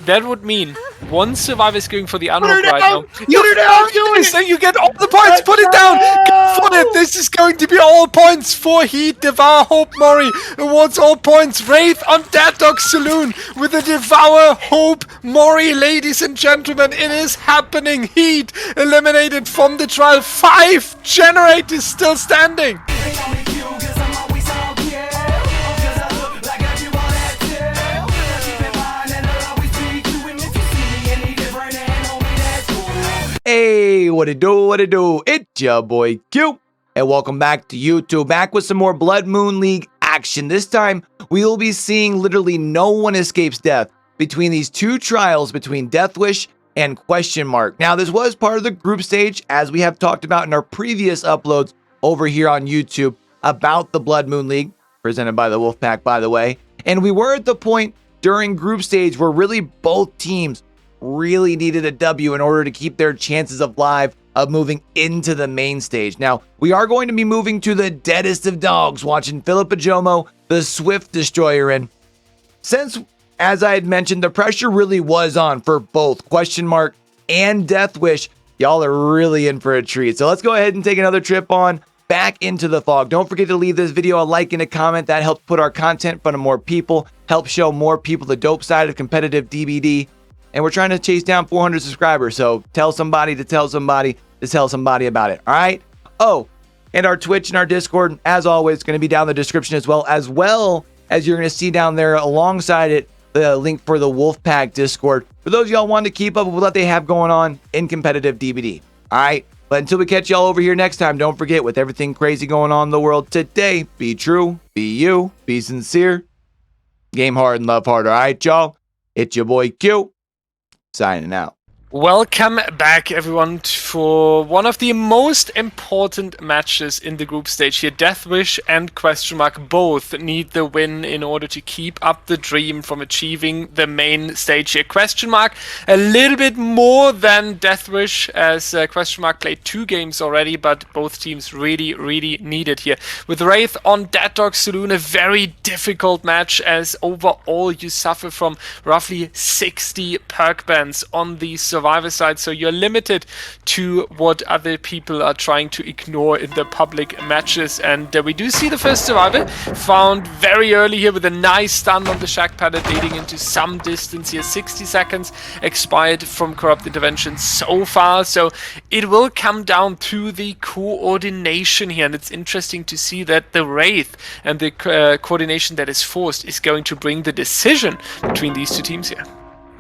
that would mean one survivor is going for the unhook right now. You get all the points. Put it down. Go for it. This is going to be all points for Heat. Devour Hope Mori awards all points. Wraith on Dead Dawg Saloon with the Devour Hope Mori. Ladies and gentlemen, it is happening. Heat eliminated from the trial. 5 generators still standing. Hey, what it do? It's your boy Q, and welcome back to YouTube. Back with some more Blood Moon League action. This time, we will be seeing literally no one escapes death between these two trials between Deathwish and Question Mark. Now, this was part of the group stage, as we have talked about in our previous uploads over here on YouTube about the Blood Moon League, presented by the Wolfpack, by the way. And we were at the point during group stage where really both teams really needed a W in order to keep their chances of moving into the main stage. Now, we are going to be moving to the deadest of dogs, watching Philip Ojomo, the Swift Destroyer. And since, as I had mentioned, the pressure really was on for both Question Mark and Deathwish, y'all are really in for a treat. So let's go ahead and take another trip on back into the fog. Don't forget to leave this video a like and a comment. That helps put our content in front of more people, helps show more people the dope side of competitive DBD. And we're trying to chase down 400 subscribers, so tell somebody to tell somebody to tell somebody about it, all right? Oh, and our Twitch and our Discord, as always, going to be down in the description as well as you're going to see down there alongside it, the link for the Wolfpack Discord. For those of y'all wanting to keep up with what they have going on in competitive DBD, all right? But until we catch y'all over here next time, don't forget, with everything crazy going on in the world today, be true, be you, be sincere, game hard and love hard, all right, y'all? It's your boy Q. Signing out. Welcome back, everyone, for one of the most important matches in the group stage here. Deathwish and Question Mark both need the win in order to keep up the dream from achieving the main stage here. Question Mark a little bit more than Deathwish, as Question Mark played 2 games already, but both teams really need it here. With Wraith on Dead Dawg Saloon, a very difficult match, as overall you suffer from roughly 60 perk bans on the survivor side, so you're limited to what other people are trying to ignore in the public matches. And we do see the first survivor found very early here with a nice stun on the Shack Pallet, leading into some distance here. 60 seconds expired from Corrupt Intervention so far, so it will come down to the coordination here. And it's interesting to see that the Wraith and the coordination that is forced is going to bring the decision between these two teams here.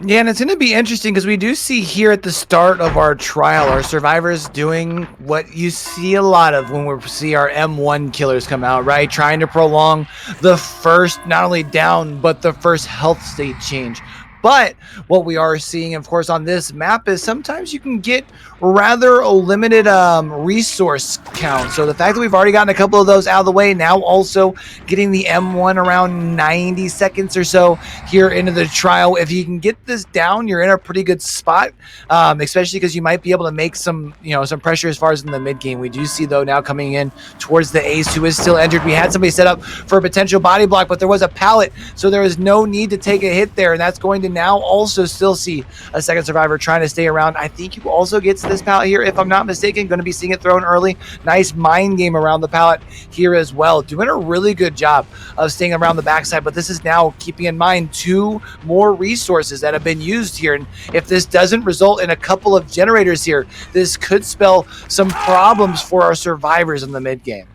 Yeah, and it's going to be interesting because we do see here at the start of our trial, our survivors doing what you see a lot of when we see our M1 killers come out, right? Trying to prolong the first, not only down, but the first health state change. But what we are seeing, of course, on this map is sometimes you can get rather a limited resource count. So the fact that we've already gotten a couple of those out of the way, now also getting the M1 around 90 seconds or so here into the trial. If you can get this down, you're in a pretty good spot, especially because you might be able to make some, some pressure as far as in the mid game. We do see, though, now coming in towards the ace, who is still injured. We had somebody set up for a potential body block, but there was a pallet, so there is no need to take a hit there, and that's going to now also still see a second survivor trying to stay around. I think you also get to this pallet here, if I'm not mistaken. Going to be seeing it thrown early. Nice mind game around the pallet here as well. Doing a really good job of staying around the backside, but this is now keeping in mind 2 more resources that have been used here. And if this doesn't result in a couple of generators here, this could spell some problems for our survivors in the mid game.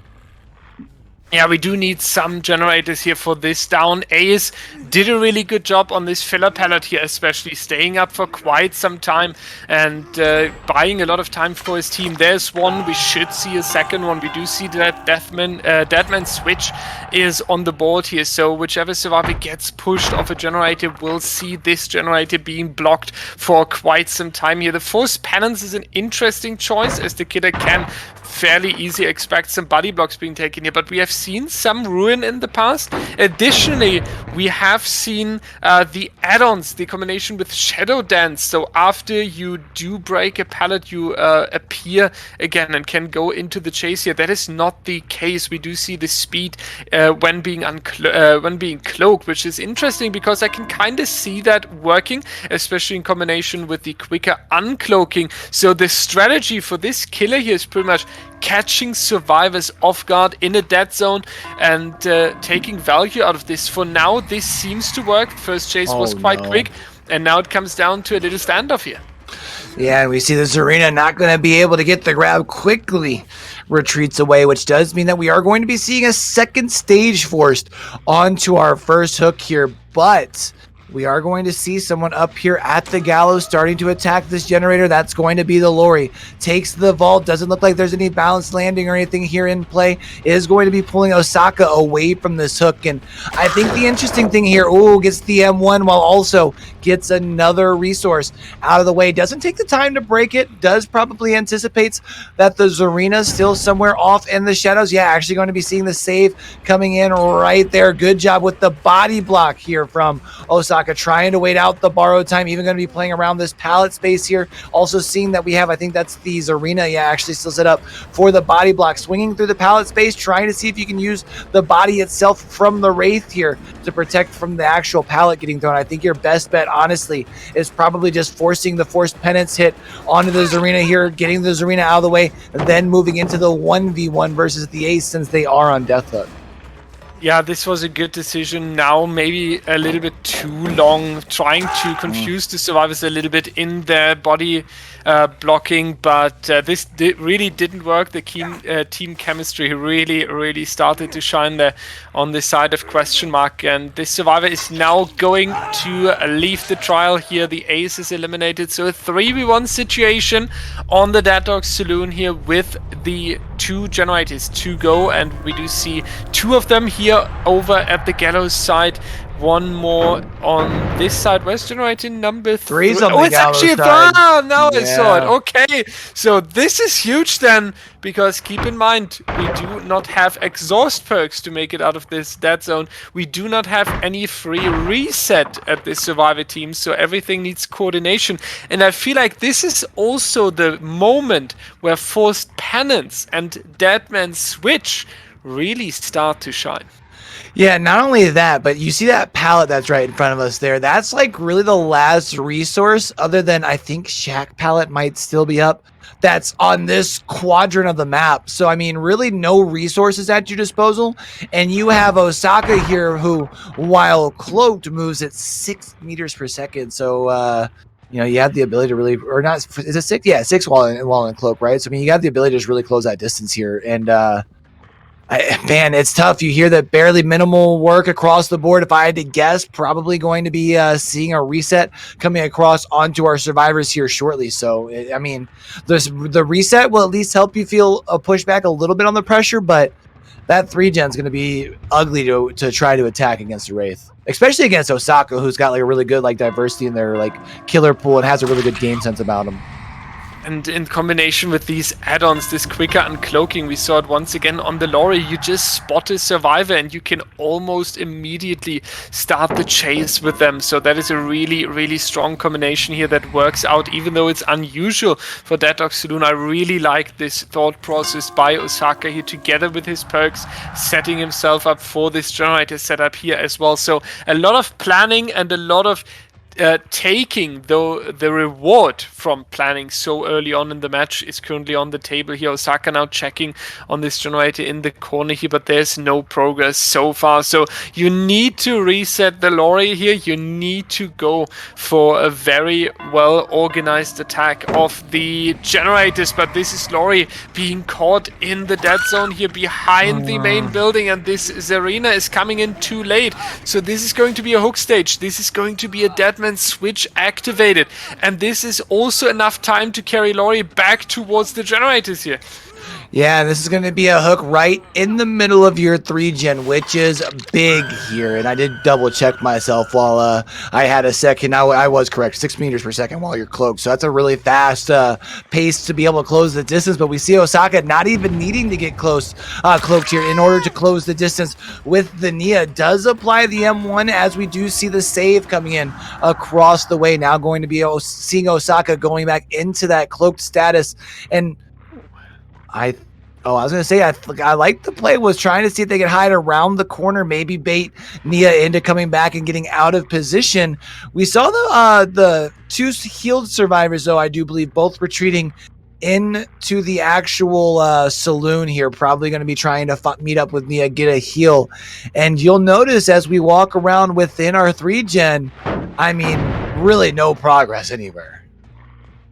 Yeah, we do need some generators here for this down. Ace did a really good job on this filler pallet here, especially staying up for quite some time and buying a lot of time for his team. There's one. We should see a second one. We do see that Deadman switch is on the board here. So whichever survivor gets pushed off a generator will see this generator being blocked for quite some time here. The Forced Penance is an interesting choice, as the killer can fairly easily expect some body blocks being taken here, but we have seen some ruin in the past. Additionally, we have seen the add-ons, the combination with Shadow Dance. So after you do break a pallet, you appear again and can go into the chase here. That is not the case. We do see the speed when being cloaked, which is interesting because I can kind of see that working, especially in combination with the quicker uncloaking. So the strategy for this killer here is pretty much catching survivors off guard in a dead zone and taking value out of this. For now, this seems to work. First chase was quite quick, and now it comes down to a little standoff here. Yeah, and we see the Zarina not going to be able to get the grab, quickly retreats away, which does mean that we are going to be seeing a second stage forced onto our first hook here, but we are going to see someone up here at the gallows starting to attack this generator. That's going to be the Lori. Takes the vault. Doesn't look like there's any balanced landing or anything here in play. Is going to be pulling Osaka away from this hook. And I think the interesting thing here, gets the M1 while also gets another resource out of the way. Doesn't take the time to break it. Does probably anticipates that the Zarina's still somewhere off in the shadows. Yeah, actually going to be seeing the save coming in right there. Good job with the body block here from Osaka, trying to wait out the borrowed time. Even going to be playing around this pallet space here. Also seeing that we have, I think that's the Zarina, actually still set up for the body block. Swinging through the pallet space, trying to see if you can use the body itself from the Wraith here to protect from the actual pallet getting thrown. I think your best bet, honestly, is probably just forcing the forced penance hit onto the Zarina here, getting the Zarina out of the way, and then moving into the 1v1 versus the Ace since they are on Death Hook. Yeah, this was a good decision. Now maybe a little bit too long, trying to confuse the survivors a little bit in their body blocking, but this really didn't work. The team chemistry really started to shine there on the side of Question Mark, and this survivor is now going to leave the trial here. The Ace is eliminated, so a 3v1 situation on the Dead Dawg Saloon here with the 2 generators to go, and we do see 2 of them here over at the gallows side. One more on this side. Where's generator number 3? Oh, it's actually a now I saw it. Okay, so this is huge then, because keep in mind, we do not have exhaust perks to make it out of this dead zone. We do not have any free reset at this survivor team, so everything needs coordination. And I feel like this is also the moment where forced penance and Deadman Switch really start to shine. Yeah, not only that, but you see that pallet that's right in front of us there. That's like really the last resource, other than I think Shack pallet might still be up, that's on this quadrant of the map. So, I mean, really no resources at your disposal. And you have Osaka here who, while cloaked, moves at 6 meters per second. So, you know, you have the ability to really, or not, is it 6? Yeah, 6 while in cloak, right? So, I mean, you have the ability to just really close that distance here. And, man, it's tough. You hear that barely minimal work across the board. If I had to guess, probably going to be seeing a reset coming across onto our survivors here shortly. So, I mean, the reset will at least help you feel a pushback a little bit on the pressure, but that 3-gen is going to be ugly to try to attack against the Wraith, especially against Osaka, who's got like a really good like diversity in their like killer pool and has a really good game sense about him. And in combination with these add-ons, this quicker uncloaking, we saw it once again on the Lori. You just spot a survivor and you can almost immediately start the chase with them. So that is a really strong combination here that works out, even though it's unusual for Dead Dawg Saloon. I really like this thought process by Osaka here, together with his perks, setting himself up for this generator setup here as well. So a lot of planning and a lot of taking the reward from planning so early on in the match is currently on the table here. Osaka now checking on this generator in the corner here, but there's no progress so far. So you need to reset the Lori here. You need to go for a very well organized attack of the generators, but this is Lori being caught in the dead zone here behind the main building, and this Zarina is coming in too late. So this is going to be a hook stage. This is going to be a Deadman Switch activated, and this is also enough time to carry Lori back towards the generators here. Yeah, this is going to be a hook right in the middle of your 3-gen, which is big here. And I did double check myself while I had a second. I was correct, 6 meters per second while you're cloaked. So that's a really fast pace to be able to close the distance. But we see Osaka not even needing to get cloaked here in order to close the distance with the Nia. Does apply the M1 as we do see the save coming in across the way. Now going to be seeing Osaka going back into that cloaked status. And I was going to say, I like the play, was trying to see if they could hide around the corner, maybe bait Nia into coming back and getting out of position. We saw the 2 healed survivors, though, I do believe, both retreating into the actual saloon here, probably going to be trying to meet up with Nia, get a heal. And you'll notice as we walk around within our 3-gen, I mean, really no progress anywhere.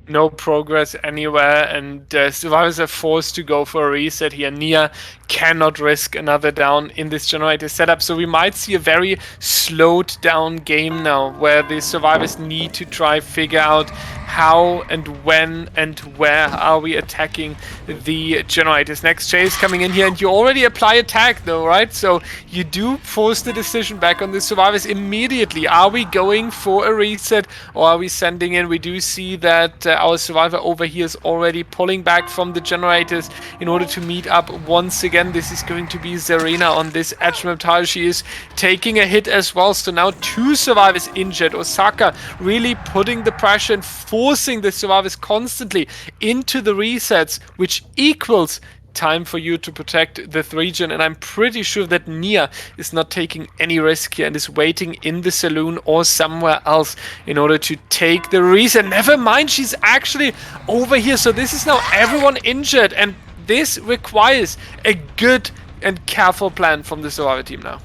No progress anywhere, and survivors are forced to go for a reset here. Nia cannot risk another down in this generator setup, so we might see a very slowed down game now, where the survivors need to try figure out how and when and where are we attacking the generators. Next chase coming in here, and you already apply attack though, right? So you do force the decision back on the survivors immediately. Are we going for a reset, or are we sending in? We do see that our survivor over here is already pulling back from the generators in order to meet up once again. This is going to be Zarina on this edge map tile. She is taking a hit as well, so now 2 survivors injured. Osaka really putting the pressure and forcing the survivors constantly into the resets, which equals time for you to protect the 3-gen, and I'm pretty sure that Nia is not taking any risk here and is waiting in the saloon or somewhere else in order to take the reset. Never mind, she's actually over here, so this is now everyone injured, and this requires a good and careful plan from the survivor team now.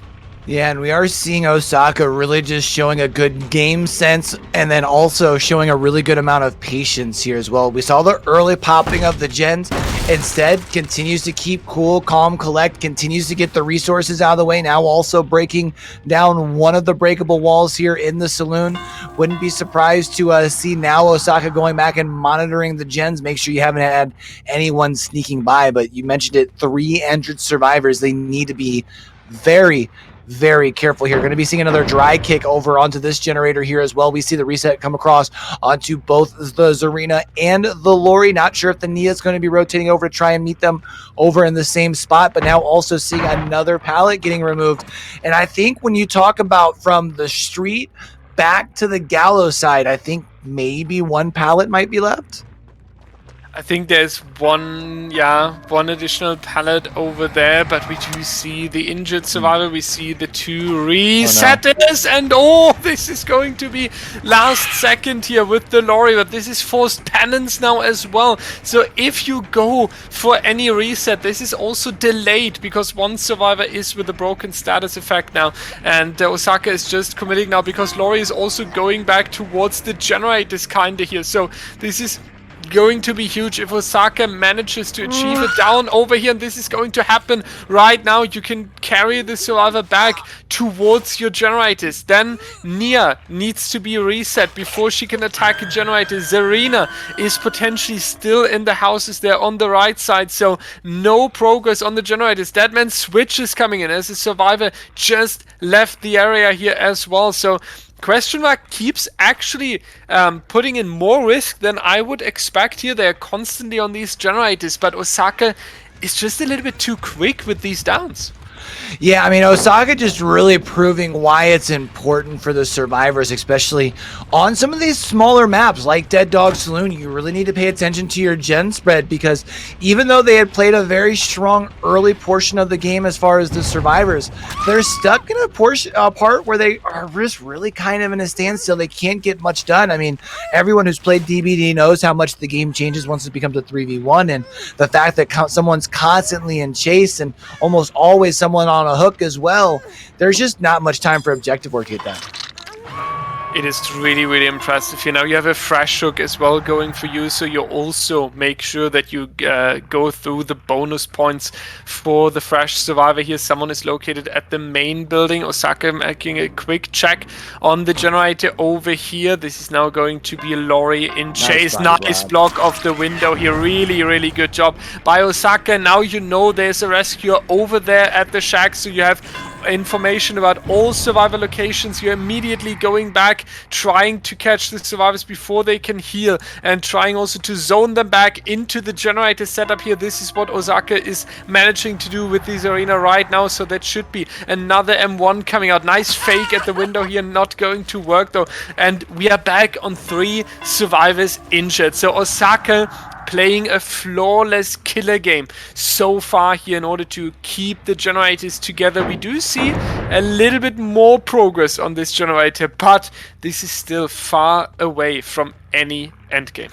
Yeah, and we are seeing Osaka really just showing a good game sense, and then also showing a really good amount of patience here as well. We saw the early popping of the gens. Instead, continues to keep cool, calm, collect, continues to get the resources out of the way. Now also breaking down one of the breakable walls here in the saloon. Wouldn't be surprised to see now Osaka going back and monitoring the gens. Make sure you haven't had anyone sneaking by, but you mentioned it, 3 injured survivors. They need to be very, very careful here. Going to be seeing another dry kick over onto this generator here as well. We see the reset come across onto both the Zarina and the Lori. Not sure if the Nia is going to be rotating over to try and meet them over in the same spot, but now also seeing another pallet getting removed. And I think when you talk about from the street back to the gallows side, I think maybe 1 pallet might be left. I think there's one additional pallet over there, but we do see the injured survivor. We see the 2 resetters, and this is going to be last second here with the Lori, but this is forced penance now as well. So if you go for any reset, this is also delayed because 1 survivor is with a broken status effect now, and Osaka is just committing now because Lori is also going back towards the generators kinda here. So this is going to be huge if Osaka manages to achieve a down over here, and this is going to happen right now. You can carry the survivor back towards your generators. Then Nia needs to be reset before she can attack a generator. Zarina is potentially still in the houses there on the right side, so no progress on the generators. Deadman switch is coming in as a survivor just left the area here as well. So Question Mark keeps actually putting in more risk than I would expect here. They're constantly on these generators, but Osaka is just a little bit too quick with these downs. Yeah, I mean, Osaka just really proving why it's important for the survivors, especially on some of these smaller maps like Dead Dawg Saloon. You really need to pay attention to your gen spread, because even though they had played a very strong early portion of the game as far as the survivors, they're stuck in a part where they are just really kind of in a standstill. They can't get much done. I mean, everyone who's played DBD knows how much the game changes once it becomes a 3v1, and the fact that someone's constantly in chase and almost always someone on a hook as well, there's just not much time for objective work to get done. It is really, really impressive here. Now you have a fresh hook as well going for you, so you also make sure that you go through the bonus points for the fresh survivor here. Someone is located at the main building. Osaka making a quick check on the generator over here. This is now going to be Lori in chase. Nice block of the window here. Really, really good job by Osaka. Now you know there's a rescuer over there at the shack, so you have information about all survivor locations. You're immediately going back, trying to catch the survivors before they can heal, and trying also to zone them back into the generator setup here. This is what Osaka is managing to do with this arena right now, so that should be another M1 coming out. Nice fake at the window here, not going to work though, and we are back on 3 survivors injured. So Osaka playing a flawless killer game so far here in order to keep the generators together. We do see a little bit more progress on this generator, but this is still far away from any endgame.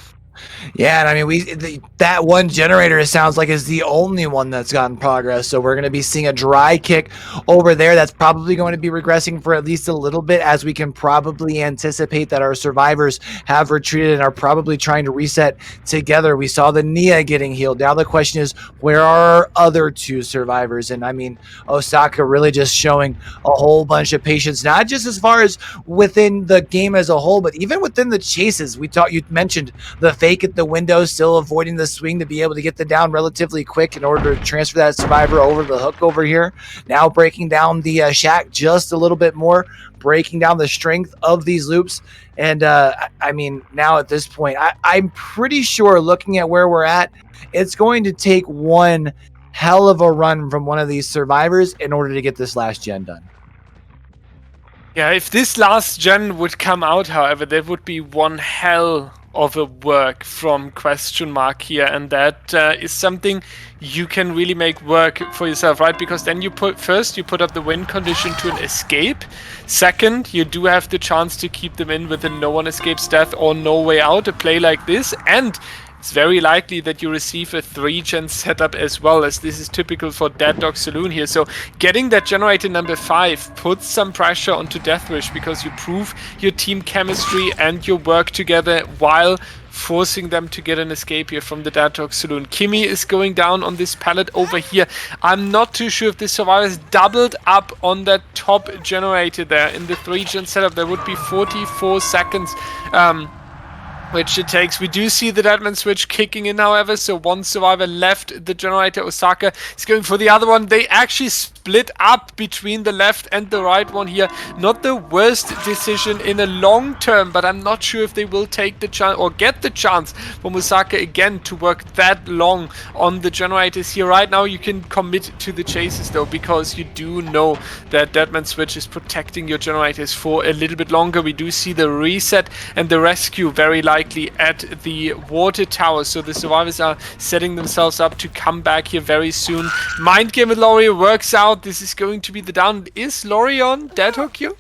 Yeah, and I mean, that one generator, it sounds like, is the only one that's gotten progress. So we're going to be seeing a dry kick over there. That's probably going to be regressing for at least a little bit, as we can probably anticipate that our survivors have retreated and are probably trying to reset together. We saw the Nia getting healed. Now the question is, where are our other 2 survivors? And I mean, Osaka really just showing a whole bunch of patience, not just as far as within the game as a whole, but even within the chases. You mentioned the fake at the window, still avoiding the swing to be able to get the down relatively quick in order to transfer that survivor over the hook over here. Now breaking down the shack just a little bit more, breaking down the strength of these loops. And I mean, now at this point, I'm pretty sure, looking at where we're at, it's going to take one hell of a run from one of these survivors in order to get this last gen done. Yeah, if this last gen would come out, however, there would be one hell of a work from Question Mark here, and that is something you can really make work for yourself, right? Because then you put up the win condition to an escape. Second, you do have the chance to keep them in with a no one escapes death or no way out, a play like this, and it's very likely that you receive a 3-gen setup as well, as this is typical for Dead Dawg Saloon here. So getting that generator number 5 puts some pressure onto Deathwish, because you prove your team chemistry and your work together while forcing them to get an escape here from the Dead Dawg Saloon. Kimmy is going down on this pallet over here. I'm not too sure if the survivors doubled up on that top generator there in the 3-gen setup. There would be 44 seconds which it takes. We do see the Deadman switch kicking in, however, so one survivor left the generator. Osaka is going for the other one. They actually split up between the left and the right one here. Not the worst decision in a long term, but I'm not sure if they will take the chance or get the chance from Osaka again to work that long on the generators here. Right now you can commit to the chases though, because you do know that Deadman switch is protecting your generators for a little bit longer. We do see the reset and the rescue very likely at the water tower, so the survivors are setting themselves up to come back here very soon. Mind game with Lori works out. This is going to be the down. Is Lori on Dead Hook here?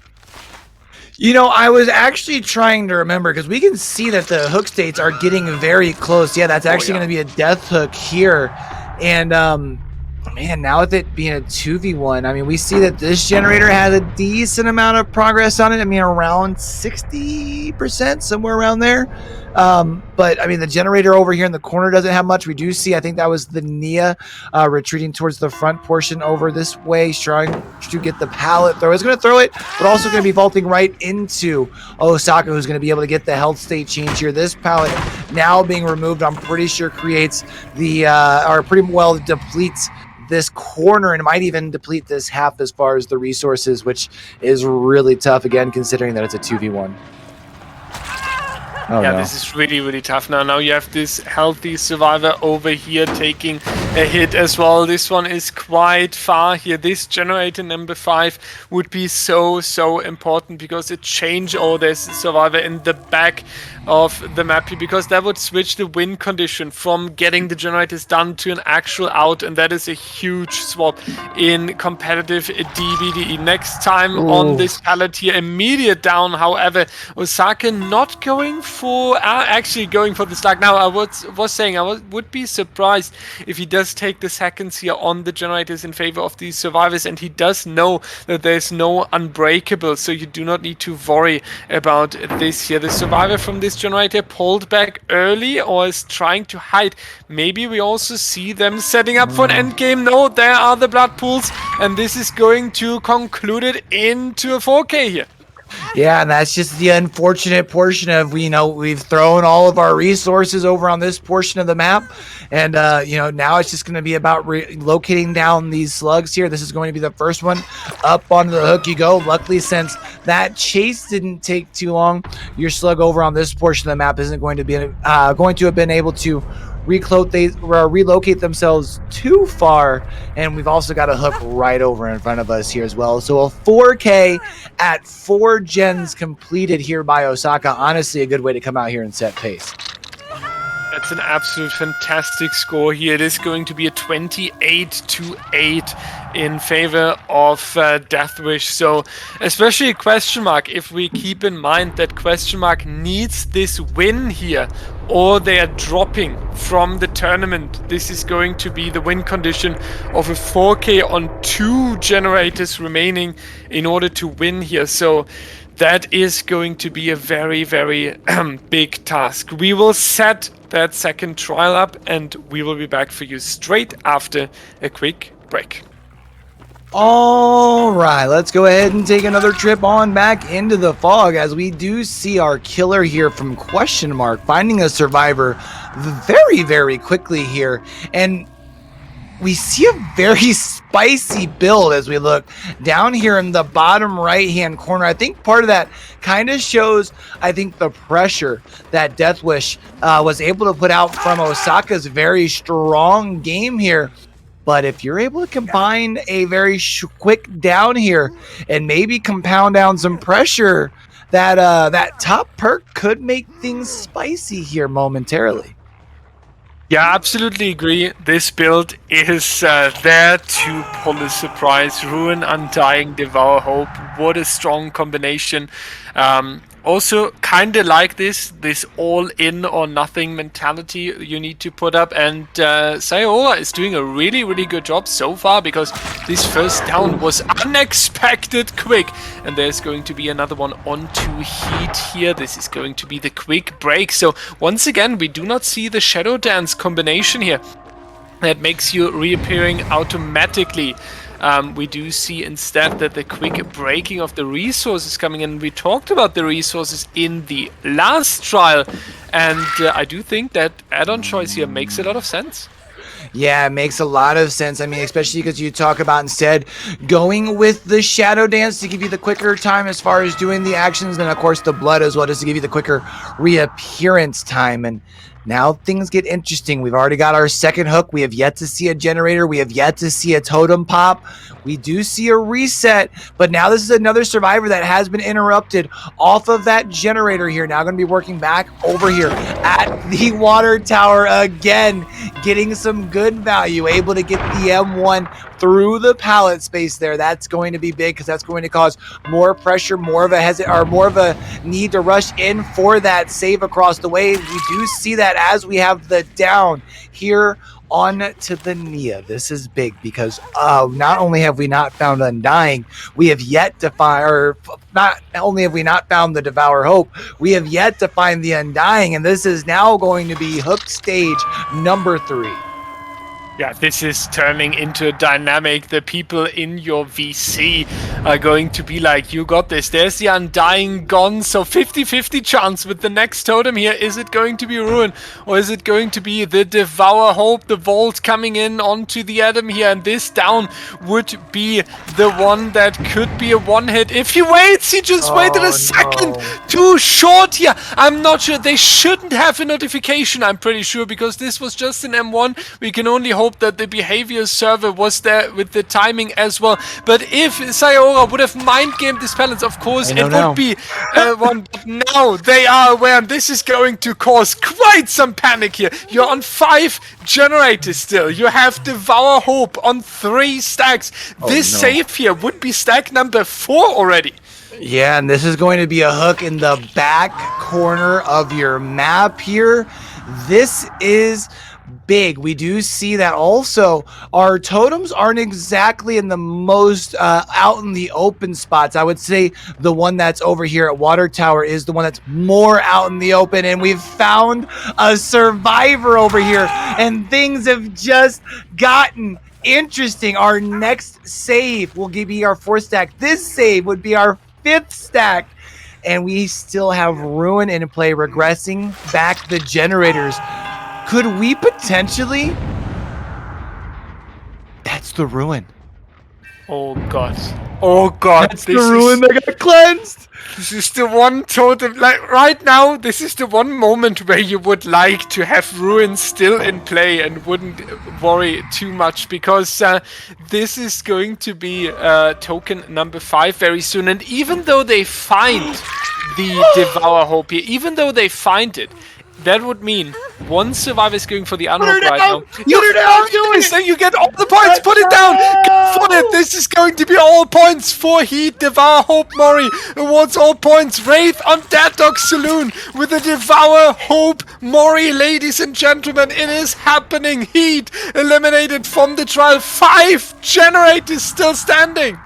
You know, I was actually trying to remember, because we can see that the hook states are getting very close. Yeah, that's actually going to be a death hook here. And man, now with it being a 2v1, I mean, we see that this generator has a decent amount of progress on it. I mean, around 60%, somewhere around there. But I mean, the generator over here in the corner doesn't have much. We do see, I think that was the Nia retreating towards the front portion over this way, trying to get the pallet throw. It's going to throw it, but also going to be vaulting right into Osaka, who's going to be able to get the health state change here. This pallet now being removed, I'm pretty sure creates the, or pretty well depletes this corner, and might even deplete this half as far as the resources, which is really tough, again, considering that it's a 2v1. Oh, yeah, no. This is really, really tough. Now you have this healthy survivor over here taking a hit as well. This one is quite far here. This generator number 5 would be so important, because it changed all this survivor in the back of the map here, because that would switch the win condition from getting the generators done to an actual out, and that is a huge swap in competitive DBD. Next time on this pallet here, immediate down. However, Osaka not going for actually going for the slug. Now I was saying I would be surprised if he doesn't does take the seconds here on the generators in favor of these survivors, and he does know that there's no unbreakable, so you do not need to worry about this here. The survivor from this generator pulled back early or is trying to hide. Maybe we also see them setting up for an endgame. No, there are the blood pools, and this is going to conclude it into a 4K here. Yeah, and that's just the unfortunate portion of, we've thrown all of our resources over on this portion of the map. And, now it's just going to be about locating down these slugs here. This is going to be the first one. Up onto the hook you go. Luckily, since that chase didn't take too long, your slug over on this portion of the map isn't going to be going to have been able to relocate themselves too far, and we've also got a hook right over in front of us here as well. So a 4K at 4 gens completed here by Osaka. Honestly, a good way to come out here and set pace. That's an absolute fantastic score here. It is going to be a 28-8 in favor of Deathwish. So, especially Question Mark, if we keep in mind that Question Mark needs this win here, or they are dropping from the tournament, this is going to be the win condition of a 4K on 2 generators remaining in order to win here. So, that is going to be a very, very big task. We will set that second trial up, and we will be back for you straight after a quick break. All right, let's go ahead and take another trip on back into the fog, as we do see our killer here from Question Mark finding a survivor very, very quickly here. And we see a very spicy build as we look down here in the bottom right-hand corner. I think part of that kind of shows, the pressure that Deathwish was able to put out from Osaka's very strong game here. But if you're able to combine a very quick down here and maybe compound down some pressure, that top perk could make things spicy here momentarily. Yeah, absolutely agree. This build is there to pull a surprise. Ruin, Undying, Devour Hope. What a strong combination. Also, kind of like this all-in or nothing mentality you need to put up. And Sayora is doing a really, really good job so far, because this first down was unexpected quick. And there's going to be another one onto Heat here. This is going to be the quick break. So once again, we do not see the Shadow Dance combination here that makes you reappearing automatically. We do see instead that the quick breaking of the resources coming in. We talked about the resources in the last trial, and I do think that add-on choice here makes a lot of sense. Yeah, it makes a lot of sense. I mean, especially because you talk about instead going with the Shadow Dance to give you the quicker time as far as doing the actions, and of course the blood as well, just to give you the quicker reappearance time. And now things get interesting. We've already got our second hook. We have yet to see a generator. We have yet to see a totem pop. We do see a reset, but now this is another survivor that has been interrupted off of that generator here. Now going to be working back over here at the water tower again, getting some good value, able to get the M1 through the pallet space there. That's going to be big, because that's going to cause more pressure, more of a need to rush in for that save across the way. We do see that as we have the down here on to the Nia. This is big, because not only have we not found Undying, we have yet to find, or not only have we not found the Devour Hope, we have yet to find the Undying, and this is now going to be hook stage number 3. Yeah, this is turning into a dynamic. The people in your VC are going to be like, you got this. There's the Undying gone. So 50-50 chance with the next totem here. Is it going to be Ruin, or is it going to be the Devour Hope, the Vault coming in onto the Adam here? And this down would be the one that could be a one-hit. If he waits, he just waited a second. Too short here. I'm not sure. They shouldn't have a notification, I'm pretty sure, because this was just an M1. We can only hope that the behavior server was there with the timing as well. But if Sayora would have mind gamed this balance, of course it would be one. But now they are aware, and this is going to cause quite some panic here. You're on 5 generators still. You have Devour Hope on 3 stacks. This save here would be stack number 4 already. Yeah, and this is going to be a hook in the back corner of your map here. This is big. We do see that also our totems aren't exactly in the most out in the open spots. I would say the one that's over here at Water Tower is the one that's more out in the open, and we've found a survivor over here, and things have just gotten interesting. Our next save will be our 4th stack. This save would be our 5th stack. And we still have Ruin in play, regressing back the generators. Could we potentially? That's the Ruin. Oh god. Oh god. That's the Ruin that got cleansed. This is the one totem, like right now, this is the one moment where you would like to have Ruin still in play and wouldn't worry too much, because this is going to be token number 5 very soon. And even though they find the Devour Hope here, even though they find it, that would mean one survivor is going for the unhook right now. Put it down! So you get all the points! Put it down! Go for it! This is going to be all points for Heat. Devour Hope Mori awards all points. Wraith on Dead Dawg Saloon with the Devour Hope Mori, ladies and gentlemen. It is happening. Heat eliminated from the trial. 5 generators still standing.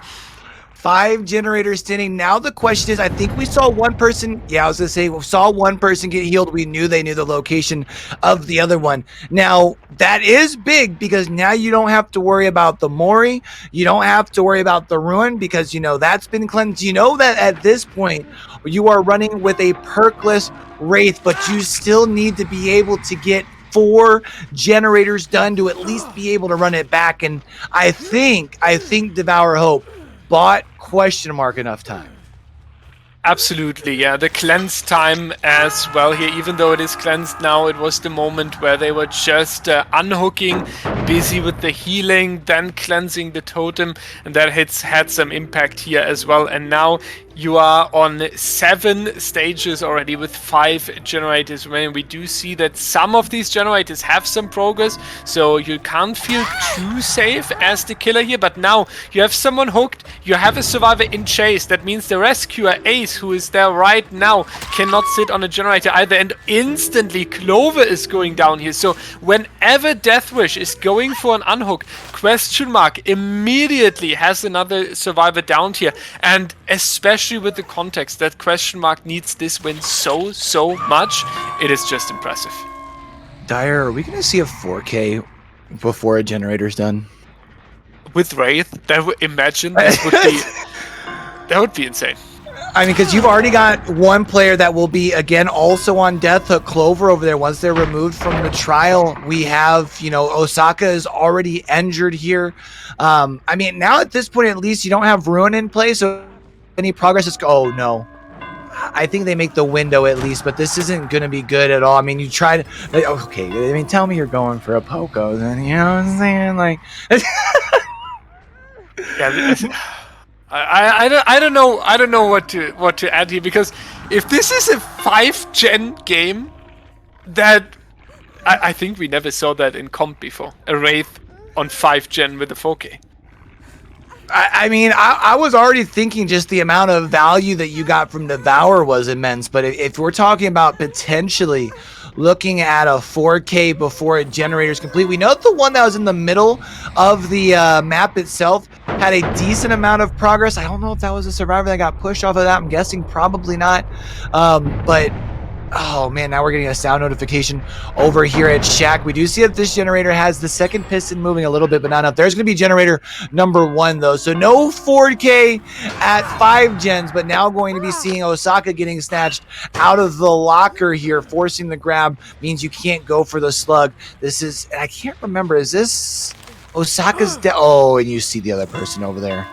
5 generators standing. Now the question is, I think we saw one person. Yeah, I was gonna say we saw one person get healed. We knew they knew the location of the other one. Now that is big, because now you don't have to worry about the Mori. You don't have to worry about the Ruin, because you know that's been cleansed. You know that at this point you are running with a perkless Wraith, but you still need to be able to get 4 generators done to at least be able to run it back. And I think Devour Hope bought Question Mark enough time. Absolutely, yeah. The cleanse time as well here, even though it is cleansed now, it was the moment where they were just unhooking, busy with the healing, then cleansing the totem, and that had some impact here as well. And now you are on 7 stages already with 5 generators remaining. We do see that some of these generators have some progress, so you can't feel too safe as the killer here. But now you have someone hooked, you have a survivor in chase. That means the rescuer Ace, who is there right now, cannot sit on a generator either, and instantly Clover is going down here. So whenever Deathwish is going for an unhook, Question Mark immediately has another survivor down here, and especially with the context that Question Mark needs this win so much, it is just impressive. Dyer, are we going to see a 4K before a generator's done? With Wraith, imagine this would be that would be insane. I mean, because you've already got one player that will be, again, also on Death Hook, Clover over there. Once they're removed from the trial, we have, you know, Osaka is already injured here. I mean, now at this point, at least you don't have Ruin in play, so any progress is... Oh, no. I think they make the window at least, but this isn't going to be good at all. I mean, you tried... Okay, I mean, tell me you're going for a Poco, then, you know what I'm saying? Like... Yeah, I don't know what to add here, because if this is a 5-gen game, that I think we never saw that in comp before. A Wraith on 5-gen with a 4K. I mean, I was already thinking just the amount of value that you got from Devour was immense, but if we're talking about potentially looking at a 4K before a generator is complete, we know that the one that was in the middle of the map itself had a decent amount of progress. I don't know if that was a survivor that got pushed off of that. I'm guessing probably not. But, oh man, now we're getting a sound notification over here at Shack. We do see that this generator has the second piston moving a little bit, but not enough. There's going to be generator number 1, though. So no 4K at 5 gens, but now going to be seeing Osaka getting snatched out of the locker here. Forcing the grab means you can't go for the slug. This is, I can't remember, is this Osaka's oh, and you see the other person over there.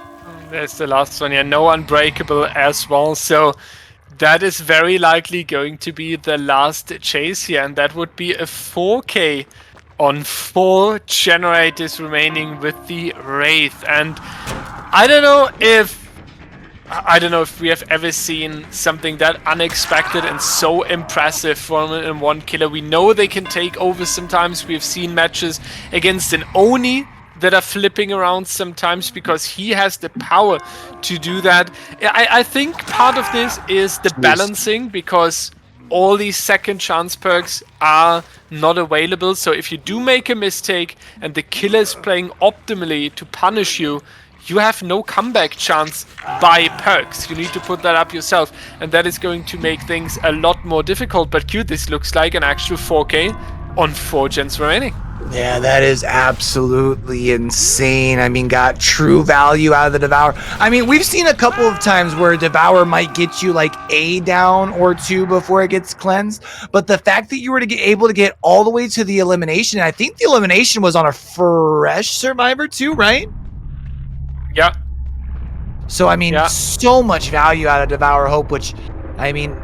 There's the last one, yeah, no unbreakable as well, so that is very likely going to be the last chase here, and that would be a 4K on 4 generators remaining with the Wraith. And I don't know if we have ever seen something that unexpected and so impressive from an one killer. We know they can take over sometimes. We've seen matches against an Oni that are flipping around sometimes because he has the power to do that. I think part of this is the balancing, because all these second chance perks are not available. So if you do make a mistake and the killer is playing optimally to punish you, you have no comeback chance by perks. You need to put that up yourself, and that is going to make things a lot more difficult. But Q, this looks like an actual 4K on 4 gens remaining. Yeah, that is absolutely insane. I mean, got true value out of the Devour. I mean, we've seen a couple of times where Devour might get you like a down or two before it gets cleansed. But the fact that you were able to get all the way to the elimination, I think the elimination was on a fresh survivor too, right? Yeah. So, I mean, so much value out of Devour Hope, which, I mean,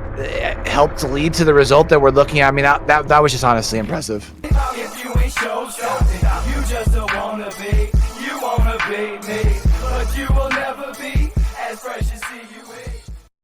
helped lead to the result that we're looking at. I mean, that was just honestly impressive. If you ain't show something, you just don't wanna be me, but you will